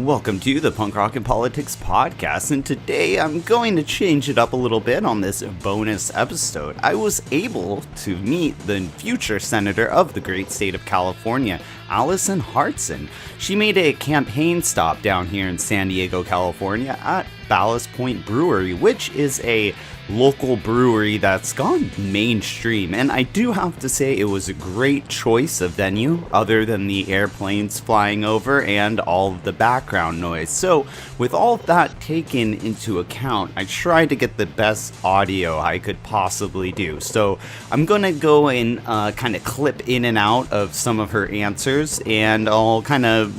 Welcome to the Punk Rock and Politics Podcast, and today I'm going to change it up a little bit on this bonus episode. I was able to meet the future senator of the great state of California, Alison Hartson. She made a campaign stop down here in San Diego, California at Ballast Point Brewery, which is a local brewery that's gone mainstream, and I do have to say it was a great choice of venue other than the airplanes flying over and all of the background noise. So with all of that taken into account, I tried to get the best audio I could possibly do. So I'm gonna go and kind of clip in and out of some of her answers, and I'll kind of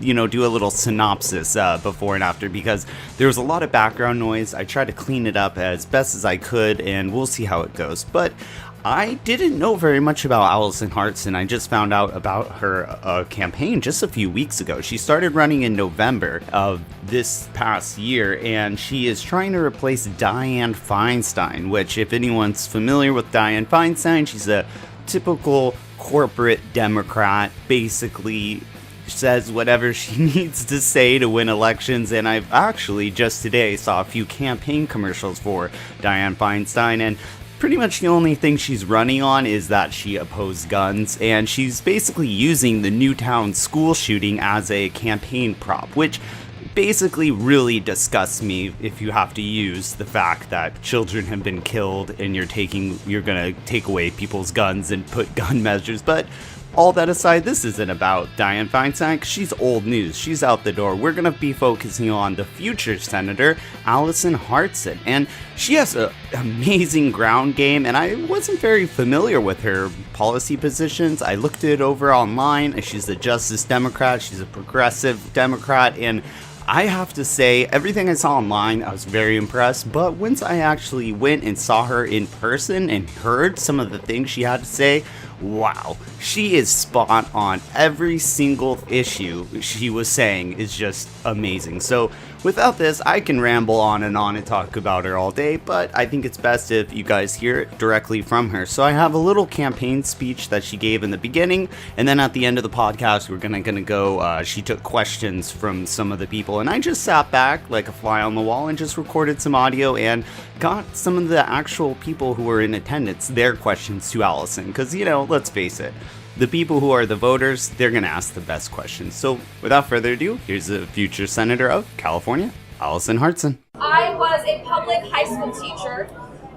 do a little synopsis before and after, because there was a lot of background noise. I tried to clean it up as best as I could, and we'll see how it goes. But I didn't know very much about Alison Hartson. I just found out about her campaign just a few weeks ago. She started running in November of this past year, and she is trying to replace Dianne Feinstein, which, if anyone's familiar with Dianne Feinstein, she's a typical corporate Democrat, basically says whatever she needs to say to win elections. And I've actually just today saw a few campaign commercials for Dianne Feinstein, and pretty much the only thing she's running on is that she opposed guns, and she's basically using the Newtown school shooting as a campaign prop, which basically really disgusts me if you have to use the fact that children have been killed and you're gonna take away people's guns and put gun measures. But all that aside, this isn't about Dianne Feinstein, because she's old news. She's out the door. We're going to be focusing on the future senator, Alison Hartson. And she has an amazing ground game, and I wasn't very familiar with her policy positions. I looked it over online. She's a Justice Democrat. She's a progressive Democrat. And I have to say, everything I saw online, I was very impressed. But once I actually went and saw her in person and heard some of the things she had to say, wow, she is spot on. Every single issue she was saying is just amazing. So without this, I can ramble on and talk about her all day, but I think it's best if you guys hear it directly from her. So I have a little campaign speech that she gave in the beginning, and then at the end of the podcast, we're gonna go, she took questions from some of the people, and I just sat back like a fly on the wall and just recorded some audio and got some of the actual people who were in attendance, their questions to Alison, because, let's face it, the people who are the voters, they're going to ask the best questions. So without further ado, here's the future senator of California, Alison Hartson. I was a public high school teacher.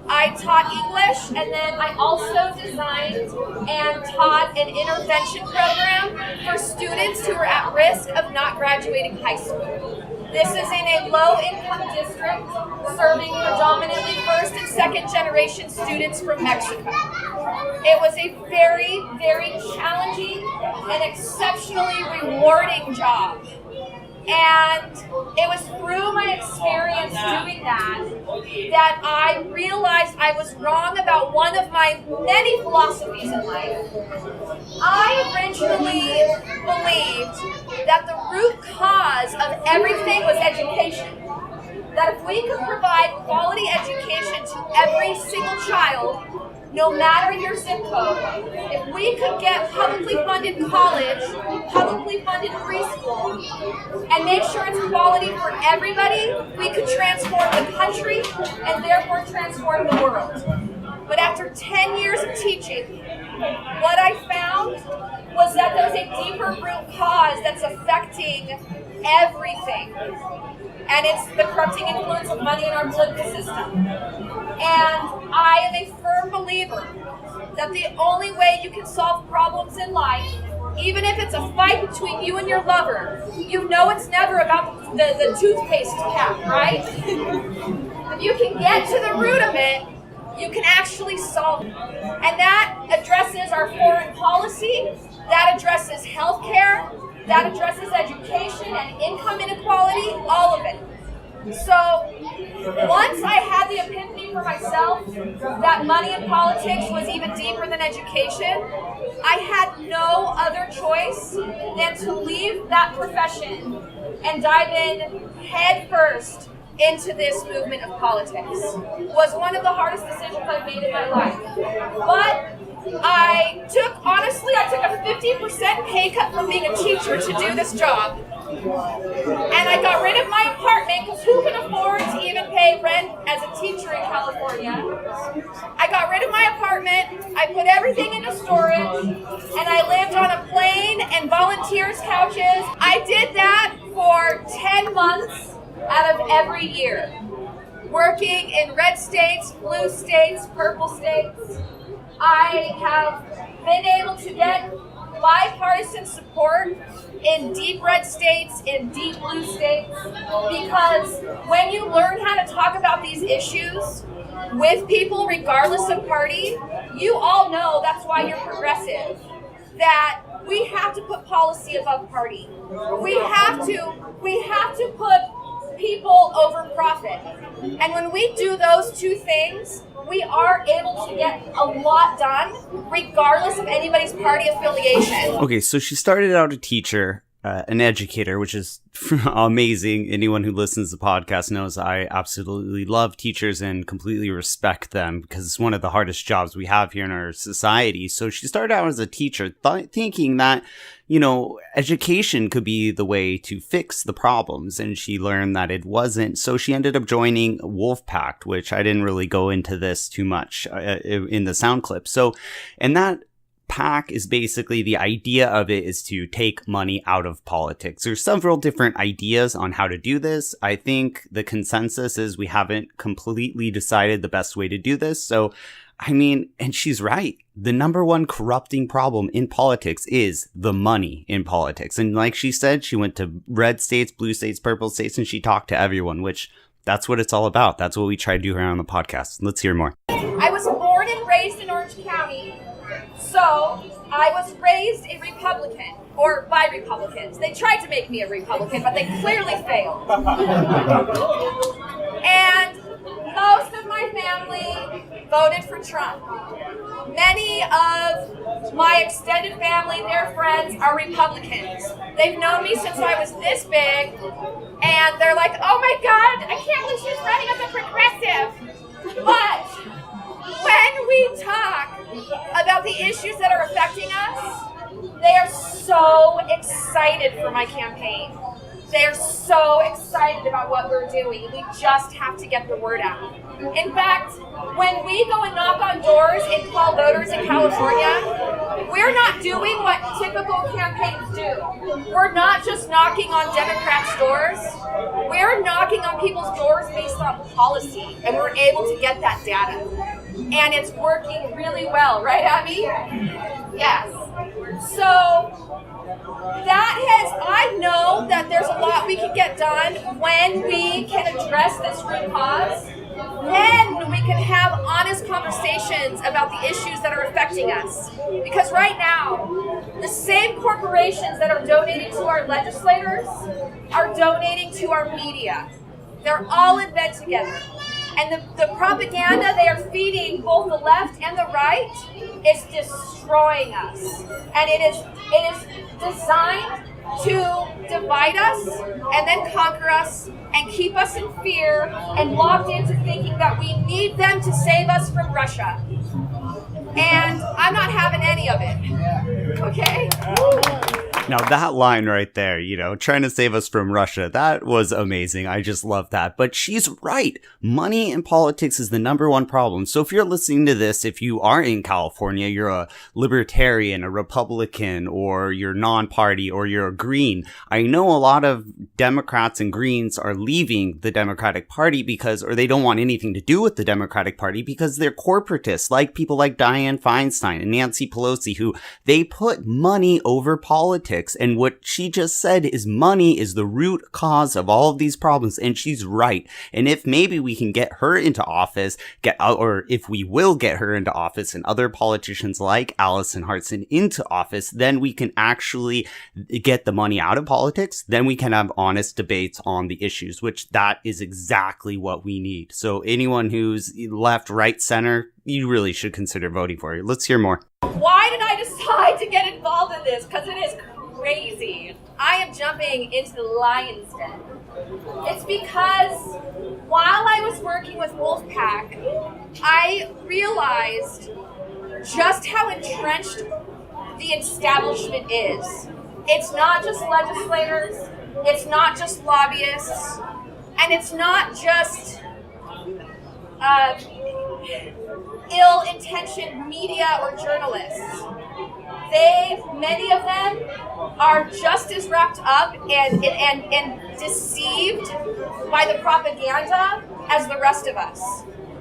I taught English, and then I also designed and taught an intervention program for students who are at risk of not graduating high school. This is in a low-income district serving predominantly first and second generation students from Mexico. It was a very, very challenging and exceptionally rewarding job. And it was through my experience doing that I realized I was wrong about one of my many philosophies in life. I originally believed that the root cause of everything was education. That if we could provide quality education to every single child, no matter your zip code, if we could get publicly funded college, publicly funded preschool, and make sure it's quality for everybody, we could transform the country and therefore transform the world. But after 10 years of teaching, what I found was that there's a deeper root cause that's affecting everything. And it's the corrupting influence of money in our political system. And I am a firm believer that the only way you can solve problems in life, even if it's a fight between you and your lover, it's never about the toothpaste cap, right? If you can get to the root of it, you can actually solve it. And that addresses our foreign policy, that addresses healthcare, that addresses education and income inequality, all of it. So once I had the epiphany for myself that money in politics was even deeper than education, I had no other choice than to leave that profession and dive in head first into this movement of politics. It was one of the hardest decisions I've made in my life. But I took a 50% pay cut from being a teacher to do this job. And I got rid of my apartment because who can afford to even pay rent as a teacher in California? I got rid of my apartment, I put everything into storage, and I lived on a plane and volunteers' couches. I did that for 10 months out of every year, working in red states, blue states, purple states. I have been able to get bipartisan support in deep red states, in deep blue states, because when you learn how to talk about these issues with people regardless of party, you all know that's why you're progressive, that we have to put policy above party. We have to put people over profit. And when we do those two things, we are able to get a lot done regardless of anybody's party affiliation. Okay, so she started out a teacher, an educator, which is amazing. Anyone who listens to the podcast knows I absolutely love teachers and completely respect them because it's one of the hardest jobs we have here in our society. So she started out as a teacher, thinking that, you know, education could be the way to fix the problems. And she learned that it wasn't. So she ended up joining Wolfpack, which I didn't really go into this too much in the sound clip. So, and that PAC is basically, the idea of it is to take money out of politics. There's several different ideas on how to do this. I think the consensus is we haven't completely decided the best way to do this. So, I mean, and she's right. The number one corrupting problem in politics is the money in politics. And like she said, she went to red states, blue states, purple states, and she talked to everyone, which that's what it's all about. That's what we try to do here on the podcast. Let's hear more. I was born and raised in Orange County. So I was raised a Republican, or by Republicans. They tried to make me a Republican, but they clearly failed. And most of my family voted for Trump. Many of my extended family, their friends, are Republicans. They've known me since I was this big, and they're like, oh my God, I can't believe she's running as a progressive. But when we talk about the issues that are affecting us, they are so excited for my campaign. They are so excited about what we're doing. We just have to get the word out. In fact, when we go and knock on doors and call voters in California, we're not doing what typical campaigns do. We're not just knocking on Democrats' doors. We're knocking on people's doors based on policy, and we're able to get that data. And it's working really well, right, Abby? Yes. So I know that there's a lot we can get done when we can address this root cause. Then we can have honest conversations about the issues that are affecting us. Because right now, the same corporations that are donating to our legislators are donating to our media. They're all in bed together. And the propaganda they are feeding both the left and the right is destroying us. And it is designed to divide us and then conquer us and keep us in fear and locked into thinking that we need them to save us from Russia. And I'm not having any of it. Okay? Now that line right there, you know, trying to save us from Russia, that was amazing. I just love that. But she's right. Money in politics is the number one problem. So if you're listening to this, if you are in California, you're a libertarian, a Republican, or you're non-party, or you're a Green. I know a lot of Democrats and Greens are leaving the Democratic Party or they don't want anything to do with the Democratic Party because they're corporatists, like people like Dianne Feinstein and Nancy Pelosi, who they put money over politics. And what she just said is money is the root cause of all of these problems. And she's right. And if maybe we can get her into office, or if we will get her into office and other politicians like Alison Hartson into office, then we can actually get the money out of politics. Then we can have honest debates on the issues, which that is exactly what we need. So anyone who's left, right, center, you really should consider voting for her. Let's hear more. Why did I decide to get involved in this? Because it is crazy. I am jumping into the lion's den. It's because while I was working with Wolfpack, I realized just how entrenched the establishment is. It's not just legislators, It's not just lobbyists. And it's not just ill-intentioned media or journalists. Many of them are just as wrapped up and deceived by the propaganda as the rest of us.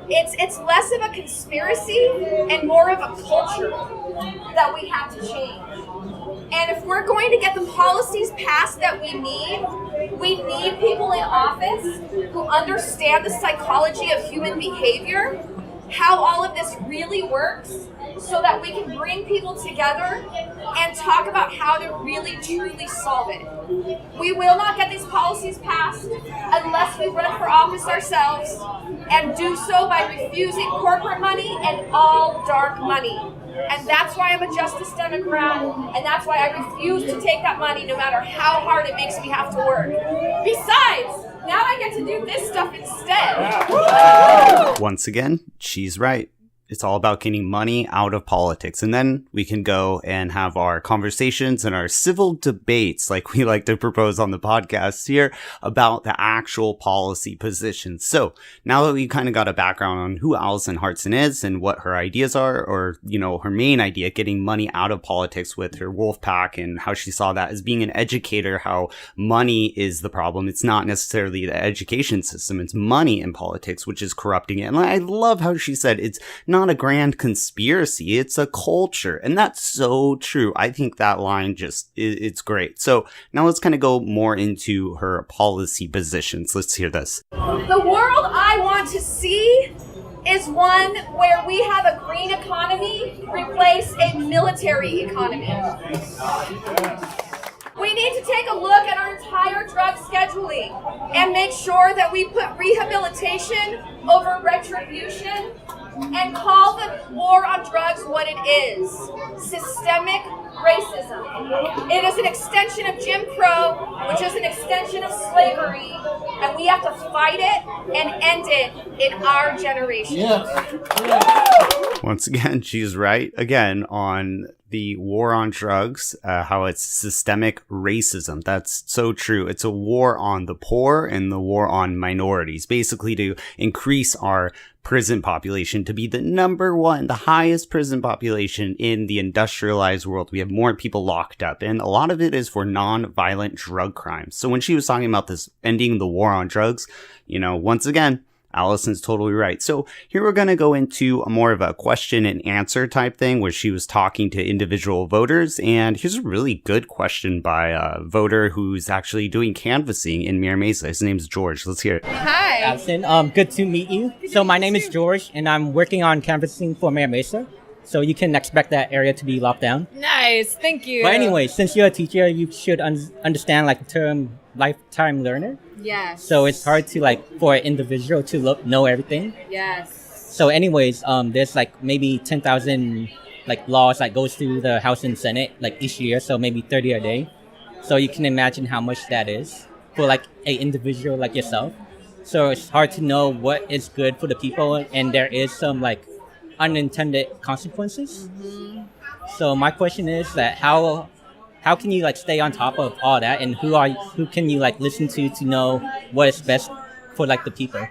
It's less of a conspiracy and more of a culture that we have to change. And if we're going to get the policies passed that we need people in office who understand the psychology of human behavior, how all of this really works, so that we can bring people together and talk about how to really, truly solve it. We will not get these policies passed unless we run for office ourselves and do so by refusing corporate money and all dark money. And that's why I'm a Justice Democrat, and that's why I refuse to take that money no matter how hard it makes me have to work. Besides, now I get to do this stuff instead. Once again, she's right. It's all about getting money out of politics. And then we can go and have our conversations and our civil debates, like we like to propose on the podcast here, about the actual policy positions. So now that we kind of got a background on who Alison Hartson is and what her ideas are, or, you know, her main idea, getting money out of politics with her wolf pack, and how she saw that as being an educator, how money is the problem. It's not necessarily the education system. It's money in politics, which is corrupting it. And I love how she said it's not a grand conspiracy, it's a culture. And that's so true. I think that line it's great. So now let's kind of go more into her policy positions. Let's hear this. The world I want to see is one where we have a green economy replace a military economy. We need to take a look at our entire drug scheduling and make sure that we put rehabilitation over retribution and call the war on drugs what it is: systemic racism. It is an extension of Jim Crow, which is an extension of slavery, and we have to fight it and end it in our generation. Once again, she's right again on the war on drugs, how it's systemic racism. That's so true. It's a war on the poor and the war on minorities, basically to increase our prison population to be the number one, the highest prison population in the industrialized world. We have more people locked up, and a lot of it is for non-violent drug crimes. So when she was talking about this ending the war on drugs, you know, once again, Alison's totally right. So here we're going to go into more of a question and answer type thing where she was talking to individual voters. And here's a really good question by a voter who's actually doing canvassing in Mira Mesa. His name's George. Let's hear it. Hi. Alison, good to meet you. So my name is George, and I'm working on canvassing for Mira Mesa. So you can expect that area to be locked down. Nice. Thank you. But anyway, since you're a teacher, you should understand like the term lifetime learner. Yes. So it's hard to for an individual to know everything. Yes. So anyways, there's maybe 10,000 laws goes through the House and Senate each year. So maybe 30 a day. So you can imagine how much that is for a individual like yourself. So it's hard to know what is good for the people, and there is some unintended consequences. Mm-hmm. So my question is that how can you stay on top of all that, and who can you listen to know what is best for the people?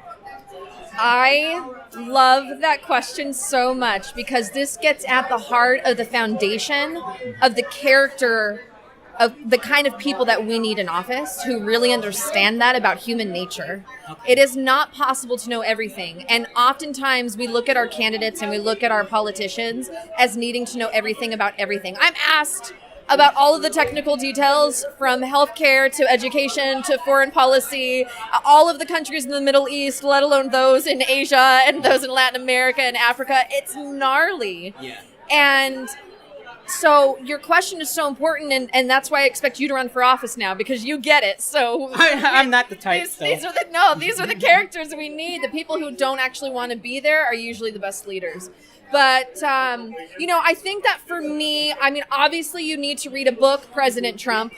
I love that question so much because this gets at the heart of the foundation of the character of the kind of people that we need in office who really understand that about human nature. It is not possible to know everything. And oftentimes we look at our candidates and we look at our politicians as needing to know everything about everything. I'm asked about all of the technical details from healthcare to education to foreign policy, all of the countries in the Middle East, let alone those in Asia and those in Latin America and Africa. It's gnarly. Yeah. And so your question is so important, and that's why I expect you to run for office now, because you get it. So I'm not the type. These are the characters we need. The people who don't actually want to be there are usually the best leaders. But, I think that for me, obviously you need to read a book, President Trump.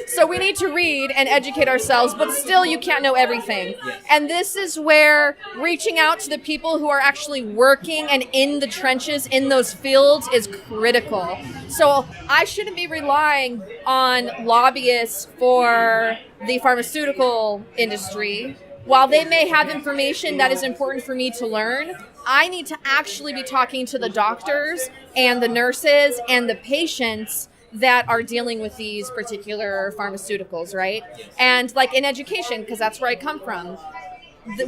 So we need to read and educate ourselves, but still you can't know everything. Yes. And this is where reaching out to the people who are actually working and in the trenches in those fields is critical. So I shouldn't be relying on lobbyists for the pharmaceutical industry. While they may have information that is important for me to learn, I need to actually be talking to the doctors and the nurses and the patients that are dealing with these particular pharmaceuticals, right? And like in education, because that's where I come from,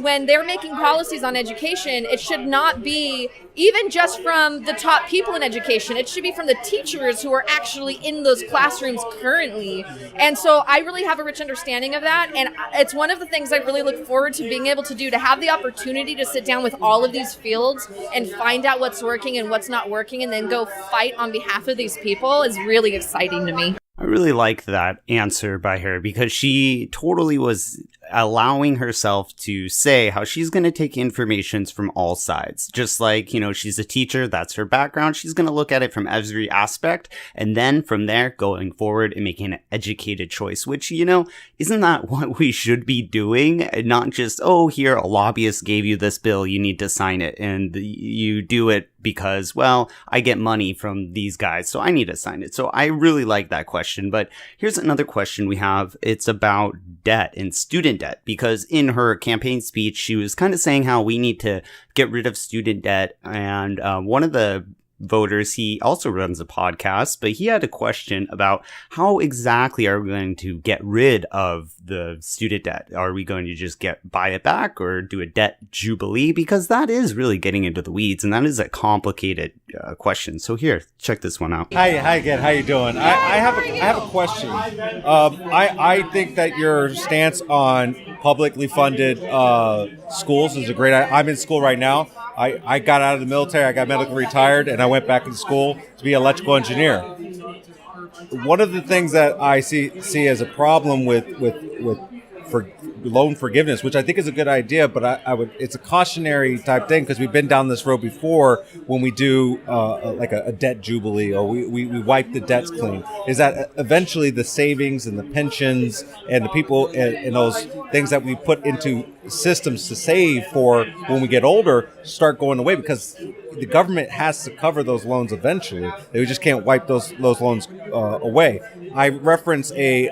when they're making policies on education, it should not be even just from the top people in education. It should be from the teachers who are actually in those classrooms currently. And so I really have a rich understanding of that. And it's one of the things I really look forward to being able to do, to have the opportunity to sit down with all of these fields and find out what's working and what's not working, and then go fight on behalf of these people is really exciting to me. I really like that answer by her, because she totally was allowing herself to say how she's going to take information from all sides. Just like, she's a teacher, that's her background. She's going to look at it from every aspect. And then from there, going forward and making an educated choice, which, isn't that what we should be doing? And not just, here, a lobbyist gave you this bill, you need to sign it. And you do it because, I get money from these guys, so I need to sign it. So I really like that question. But here's another question we have. It's about debt and student debt, because in her campaign speech, she was kind of saying how we need to get rid of student debt. And one of the voters, he also runs a podcast, but he had a question about how exactly are we going to get rid of the student debt? Are we going to just buy it back, or do a debt jubilee? Because that is really getting into the weeds, and that is a complicated question. So here, check this one out. Hi again. How you doing? I have a question. I think that your stance on publicly funded schools is a great. I'm in school right now. I got out of the military, I got medically retired, and I went back to school to be an electrical engineer. One of the things that I see as a problem with loan forgiveness, which I think is a good idea, but it's a cautionary type thing, because we've been down this road before when we do like a debt jubilee, or we wipe the debts clean, is that eventually the savings and the pensions and the people and those things that we put into systems to save for when we get older start going away, because the government has to cover those loans eventually. They just can't wipe those loans away. I reference a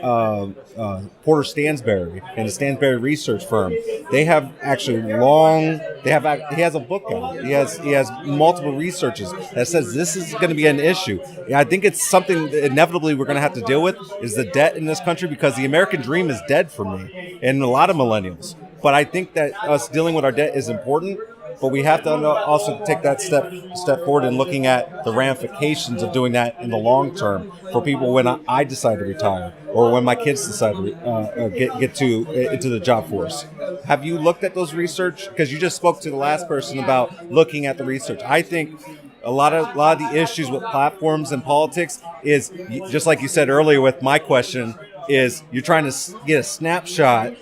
Porter Stansberry and the Stansberry research firm. They have actually he has a book out. He has multiple researches that says this is going to be an issue. I think it's something that inevitably we're going to have to deal with, is the debt in this country, because the American dream is dead for me and a lot of millennials. But I think that us dealing with our debt is important. But we have to also take that step forward in looking at the ramifications of doing that in the long term for people when I decide to retire, or when my kids decide to get into the job force. Have you looked at those research? Because you just spoke to the last person about looking at the research. I think a lot of the issues with platforms and politics is, just like you said earlier with my question, is you're trying to get a snapshot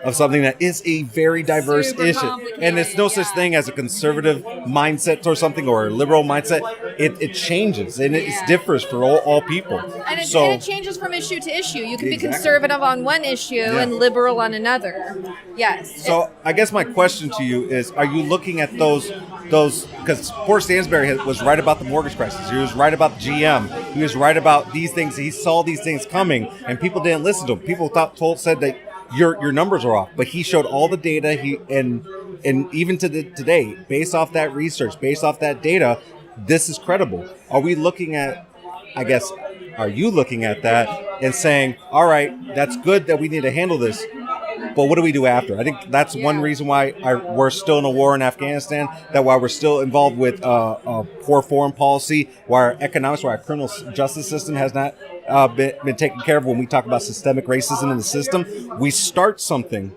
of something that is a very diverse issue. And it's no such thing as a conservative mindset or something, or a liberal mindset. It changes, and it differs for all people. And it changes from issue to issue. You can be conservative on one issue and liberal on another. Yes. So I guess my question to you is, are you looking at those, because Porter Stansberry was right about the mortgage crisis. He was right about GM. He was right about these things. He saw these things coming, and people didn't listen to him. People said that your numbers are off, but he showed all the data. And even today, based off that research, based off that data, this is credible. Are you looking at that and saying, all right, that's good that we need to handle this, but what do we do after? I think that's one reason why we're still in a war in Afghanistan, that why we're still involved with poor foreign policy, why our economics, why our criminal justice system has not been taken care of. When we talk about systemic racism in the system, we start something,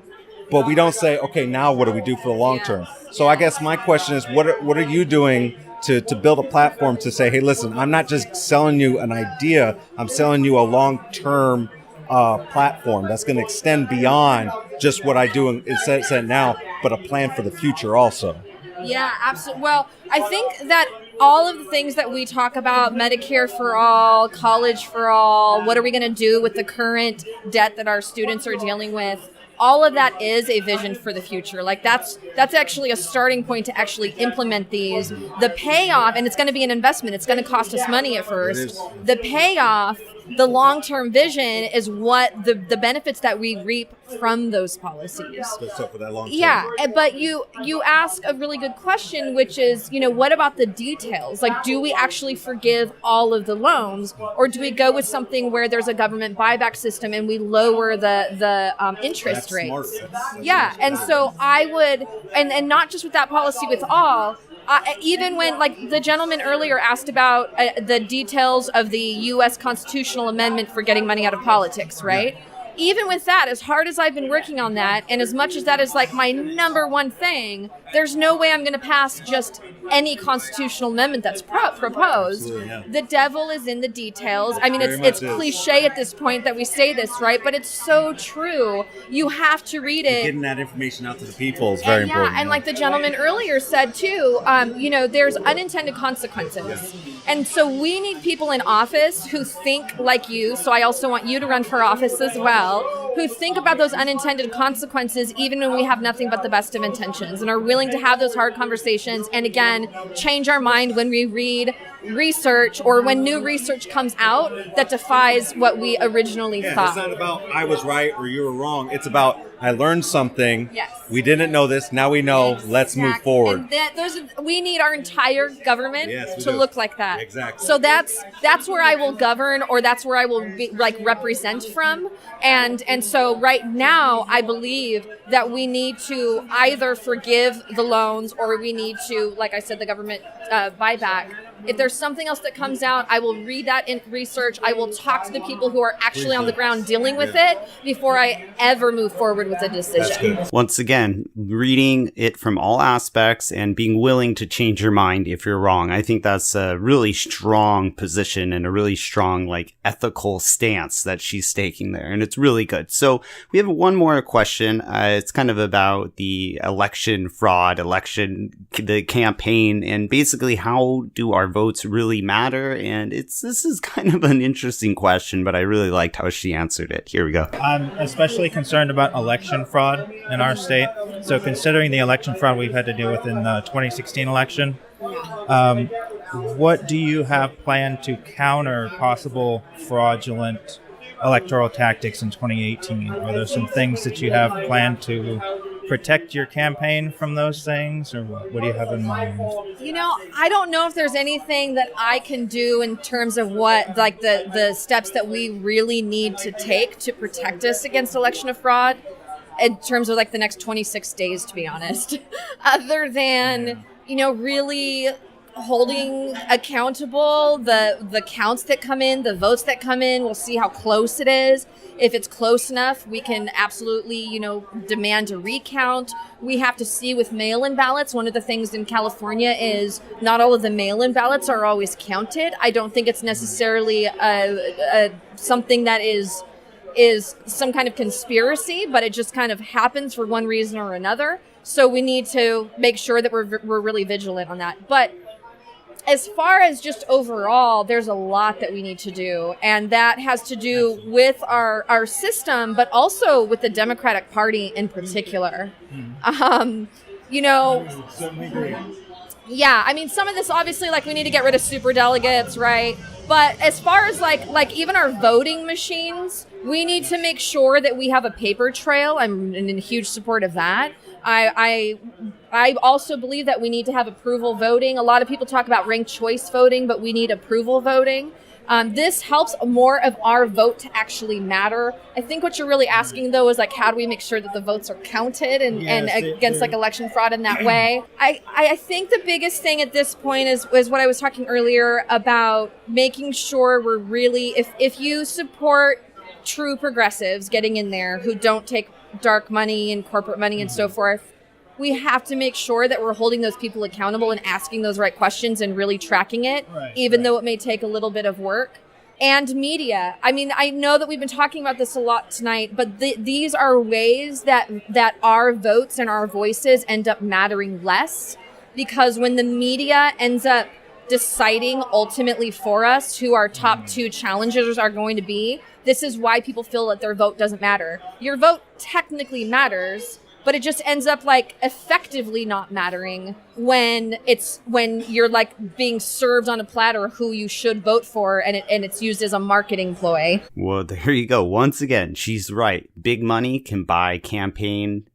but we don't say, okay, now what do we do for the long term? So I guess my question is, what are you doing to build a platform to say, hey, listen, I'm not just selling you an idea, I'm selling you a long-term platform that's going to extend beyond just what I do and said now, but a plan for the future also. Yeah, absolutely. Well, I think that all of the things that we talk about, Medicare for all, college for all, what are we going to do with the current debt that our students are dealing with? All of that is a vision for the future. Like that's actually a starting point to actually implement these. The payoff, and it's going to be an investment. It's going to cost us money at first. The payoff, the long-term vision is what the benefits that we reap from those policies. So for that long term. Yeah, but you ask a really good question, which is, what about the details? Like, do we actually forgive all of the loans, or do we go with something where there's a government buyback system and we lower the interest rates? Smart. Yeah, and so I would, and not just with that policy, with all. Even when, like, the gentleman earlier asked about the details of the U.S. constitutional amendment for getting money out of politics, right? Yeah. Even with that, as hard as I've been working on that, and as much as that is like my number one thing, there's no way I'm going to pass just any constitutional amendment that's proposed. Yeah. The devil is in the details. I mean, it's cliche at this point that we say this, right? But it's so true. You have to read it. Getting that information out to the people is very important. And like the gentleman earlier said too, there's unintended consequences. Yeah. And so we need people in office who think like you. So I also want you to run for office as well. Who think about those unintended consequences even when we have nothing but the best of intentions, and are willing to have those hard conversations, and again, change our mind when we read research or when new research comes out that defies what we originally thought. It's not about I was right or you were wrong. It's about I learned something. Yes. We didn't know this. Now we know. Exactly. Let's move forward. And we need our entire government to look like that. Exactly. So that's where I will govern, or that's where I will be, represent from. And so right now, I believe that we need to either forgive the loans, or we need to, like I said, the government buyback. If there's something else that comes out, I will read that in research. I will talk to the people who are actually on the ground dealing with it before I ever move forward with a decision. Once again, reading it from all aspects and being willing to change your mind if you're wrong. I think that's a really strong position and a really strong, ethical stance that she's taking there. And it's really good. So we have one more question. It's kind of about the election fraud, the campaign, and basically how do our votes really matter? And this is kind of an interesting question, but I really liked how she answered it. Here we go. I'm especially concerned about election fraud in our state. So considering the election fraud we've had to deal with in the 2016 election, what do you have planned to counter possible fraudulent electoral tactics in 2018? Are there some things that you have planned to protect your campaign from those things, or what do you have in mind? I don't know if there's anything that I can do in terms of what, the steps that we really need to take to protect us against election of fraud in terms of the next 26 days, to be honest, other than, really holding accountable the counts that come in, the votes that come in. We'll see how close it is. If it's close enough, we can absolutely, demand a recount. We have to see with mail-in ballots. One of the things in California is not all of the mail-in ballots are always counted. I don't think it's necessarily something that is some kind of conspiracy, but it just kind of happens for one reason or another. So we need to make sure that we're really vigilant on that. But as far as just overall, there's a lot that we need to do, and that has to do with our system, but also with the Democratic Party in particular. Yeah, I mean, some of this obviously, we need to get rid of superdelegates, right? But as far as even our voting machines, we need to make sure that we have a paper trail. I'm in huge support of that. I also believe that we need to have approval voting. A lot of people talk about ranked choice voting, but we need approval voting. This helps more of our vote to actually matter. I think what you're really asking, though, is how do we make sure that the votes are counted and against election fraud in that way? I think the biggest thing at this point is what I was talking earlier about making sure we're really, if you support true progressives getting in there who don't take dark money and corporate money and so forth, we have to make sure that we're holding those people accountable and asking those right questions and really tracking it, even though it may take a little bit of work. And media. I mean, I know that we've been talking about this a lot tonight, but these are ways that our votes and our voices end up mattering less. because when the media ends up deciding ultimately for us who our top two challengers are going to be, this is why people feel that their vote doesn't matter. Your vote technically matters, but it just ends up like effectively not mattering when you're like being served on a platter who you should vote for, and it's used as a marketing ploy. Well, there you go. Once again, she's right. Big money can buy campaign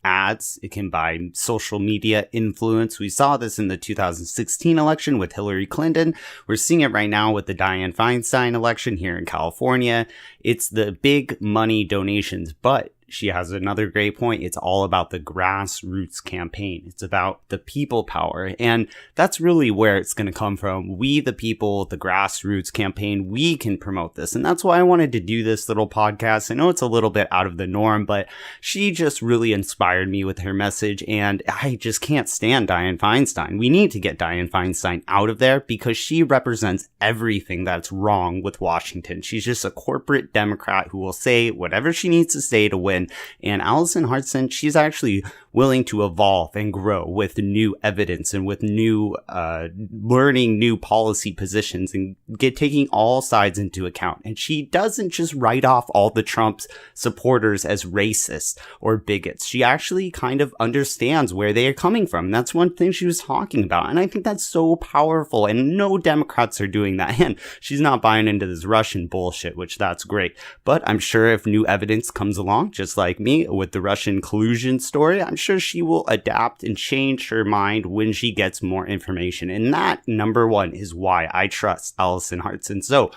ads. It can buy social media influence. We saw this in the 2016 election with Hillary Clinton. We're seeing it right now with the Dianne Feinstein election here in California. It's the big money donations, but she has another great point. It's all about the grassroots campaign. It's about the people power. And that's really where it's going to come from. We, the people, the grassroots campaign, we can promote this. And that's why I wanted to do this little podcast. I know it's a little bit out of the norm, but she just really inspired me with her message. And I just can't stand Dianne Feinstein. We need to get Dianne Feinstein out of there because she represents everything that's wrong with Washington. She's just a corporate Democrat who will say whatever she needs to say to win. And Alison Hartson, she's actually willing to evolve and grow with new evidence and with new learning new policy positions and taking all sides into account. And she doesn't just write off all the Trump supporters as racist or bigots. She actually kind of understands where they are coming from. That's one thing she was talking about. And I think that's so powerful. And no Democrats are doing that. And she's not buying into this Russian bullshit, which that's great. But I'm sure if new evidence comes along, just like me with the Russian collusion story, I'm sure she will adapt and change her mind when she gets more information. And that, number one, is why I trust Alison Hartson. So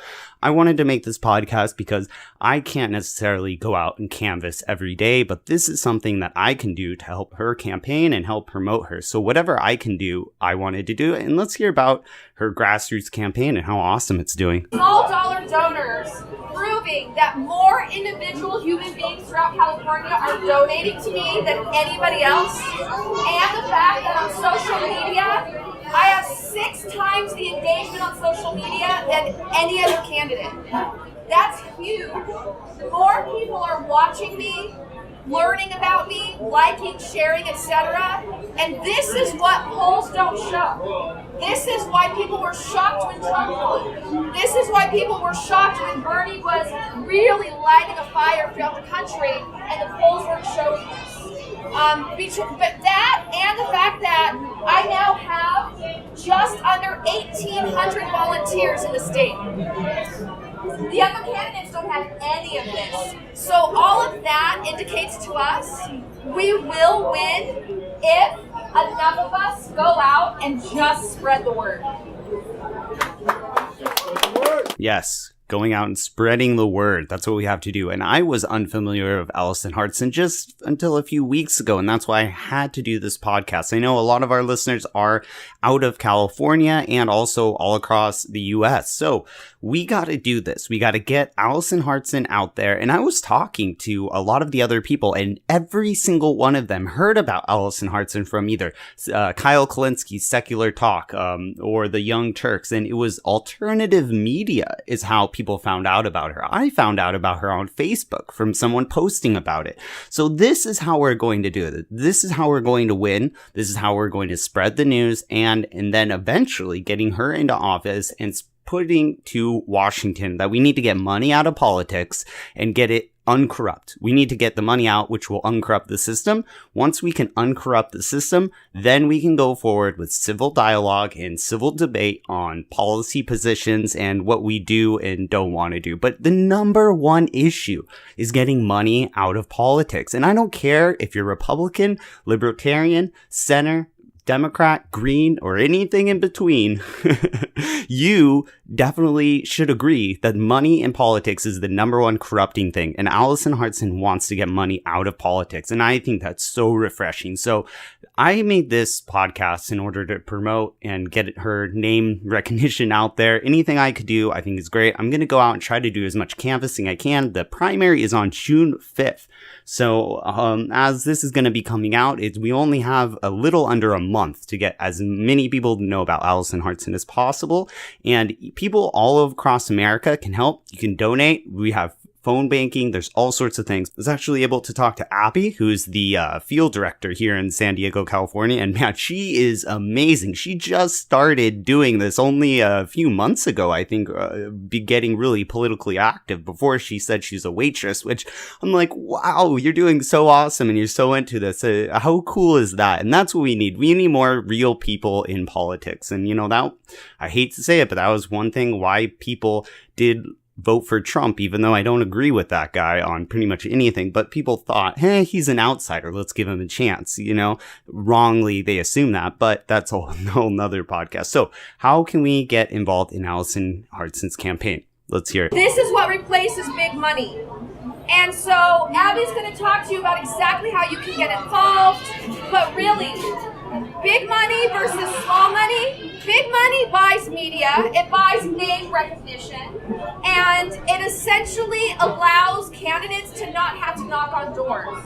I wanted to make this podcast because I can't necessarily go out and canvass every day, but this is something that I can do to help her campaign and help promote her. So whatever I can do, I wanted to do it. And let's hear about her grassroots campaign and how awesome it's doing. Small dollar donors proving that more individual human beings throughout California are donating to me than anybody else. And the fact that on social media, I have 6 times the engagement on social media than any other candidate. That's huge. More people are watching me, learning about me, liking, sharing, etc. And this is what polls don't show. This is why people were shocked when Trump won. This is why people were shocked when Bernie was really lighting a fire throughout the country and the polls weren't showing this. But that and the fact that I now have just under 1,800 volunteers in the state. The other candidates don't have any of this. So all of that indicates to us we will win if enough of us go out and just spread the word. Yes, going out and spreading the word. That's what we have to do. And I was unfamiliar with Alison Hartson just until a few weeks ago, and that's why I had to do this podcast. I know a lot of our listeners are out of California and also all across the US. So we got to do this. We got to get Alison Hartson out there. And I was talking to a lot of the other people, and every single one of them heard about Alison Hartson from either Kyle Kulinski's Secular Talk or the Young Turks. And it was alternative media is how people found out about her. I found out about her on Facebook from someone posting about it. So this is how we're going to do it. This is how we're going to win. This is how we're going to spread the news and then eventually getting her into office and putting to Washington that we need to get money out of politics and get it uncorrupt. We need to get the money out, which will uncorrupt the system. Once we can uncorrupt the system, then we can go forward with civil dialogue and civil debate on policy positions and what we do and don't want to do. But the number one issue is getting money out of politics. And I don't care if you're Republican, Libertarian, Center, Democrat, Green, or anything in between, you definitely should agree that money in politics is the number one corrupting thing. And Alison Hartson wants to get money out of politics. And I think that's so refreshing. So I made this podcast in order to promote and get her name recognition out there. Anything I could do, I think is great. I'm going to go out and try to do as much canvassing I can. The primary is on June 5th. So as this is going to be coming out, we only have a little under a month to get as many people to know about Alison Hartson as possible. And people all across America can help. You can donate. We have phone banking. There's all sorts of things. I was actually able to talk to Abby, who's the field director here in San Diego, California. And man, she is amazing. She just started doing this only a few months ago, I think, getting really politically active. Before she said she's a waitress, which I'm like, wow, you're doing so awesome and you're so into this. How cool is that? And that's what we need. We need more real people in politics. And that, I hate to say it, but that was one thing why people did vote for Trump, even though I don't agree with that guy on pretty much anything. But people thought, hey, he's an outsider. Let's give him a chance. Wrongly, they assume that, but that's a whole nother podcast. So how can we get involved in Alison Hartson's campaign? Let's hear it. This is what replaces big money. And so Abby's going to talk to you about exactly how you can get involved. But really, big money versus small money. Big money buys media, it buys name recognition, and it essentially allows candidates to not have to knock on doors.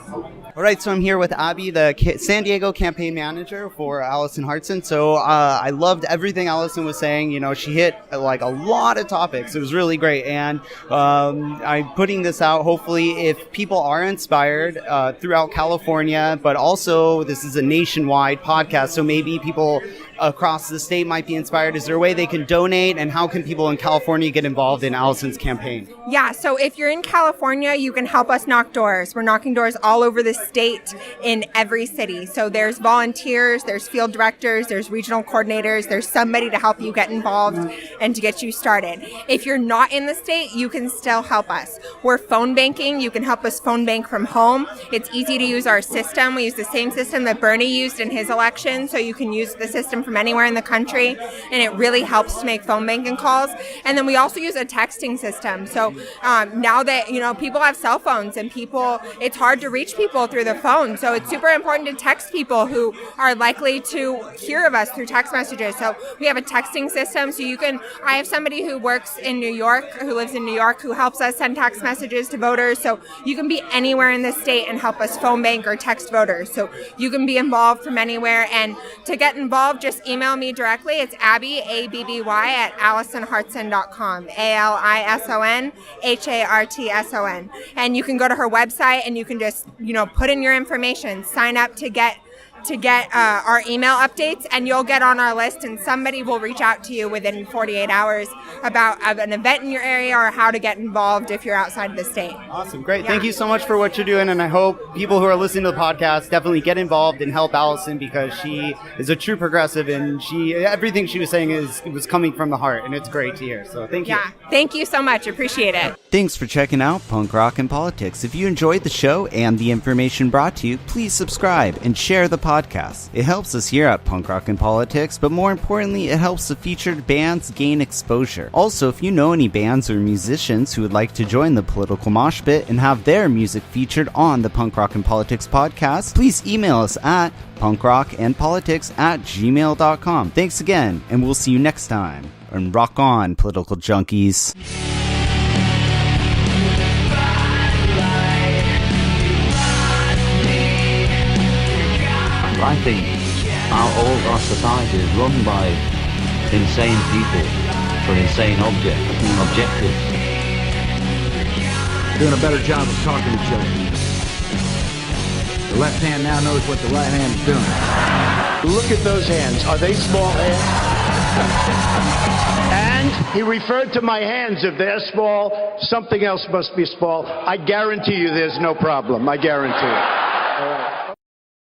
All right, so I'm here with Abby, the San Diego campaign manager for Alison Hartson. So I loved everything Alison was saying. She hit like a lot of topics. It was really great. And I'm putting this out, hopefully, if people are inspired throughout California, but also this is a nationwide podcast. So maybe people across the state might be inspired. Is there a way they can donate, and how can people in California get involved in Alison's campaign? Yeah, so if you're in California, you can help us knock doors. We're knocking doors all over the state in every city. So there's volunteers, there's field directors, there's regional coordinators, there's somebody to help you get involved and to get you started. If you're not in the state, you can still help us. We're phone banking. You can help us phone bank from home. It's easy to use our system. We use the same system that Bernie used in his election, so you can use the system from anywhere in the country, and it really helps to make phone banking calls. And then we also use a texting system. So now that people have cell phones and it's hard to reach people through the phone, so it's super important to text people who are likely to hear of us through text messages. So we have a texting system, so I have somebody who works in New York, who lives in New York, who helps us send text messages to voters. So you can be anywhere in the state and help us phone bank or text voters. So you can be involved from anywhere. And to get involved, just email me directly. It's Abby, A-B-B-Y, at AlisonHartson.com, ALISONHARTSON. And you can go to her website and you can just, put in your information, sign up to get our email updates, and you'll get on our list, and somebody will reach out to you within 48 hours about an event in your area or how to get involved if you're outside of the state. Awesome. Great. Yeah. Thank you so much for what you're doing, and I hope people who are listening to the podcast definitely get involved and help Alison, because she is a true progressive, and everything she was saying was coming from the heart, and it's great to hear. So thank you. Yeah. Thank you so much. Appreciate it. Thanks for checking out Punk Rock and Politics. If you enjoyed the show and the information brought to you, please subscribe and share the podcast. It helps us here at Punk Rock and Politics, but more importantly, it helps the featured bands gain exposure. Also, if you know any bands or musicians who would like to join the political mosh pit and have their music featured on the Punk Rock and Politics podcast, please email us at punkrockandpolitics@gmail.com. Thanks again, and we'll see you next time. And rock on, political junkies. I think all our society is run by insane people for insane objectives. Doing a better job of talking to each other. The left hand now knows what the right hand is doing. Look at those hands. Are they small hands? And he referred to my hands. If they're small, something else must be small. I guarantee you there's no problem. I guarantee it.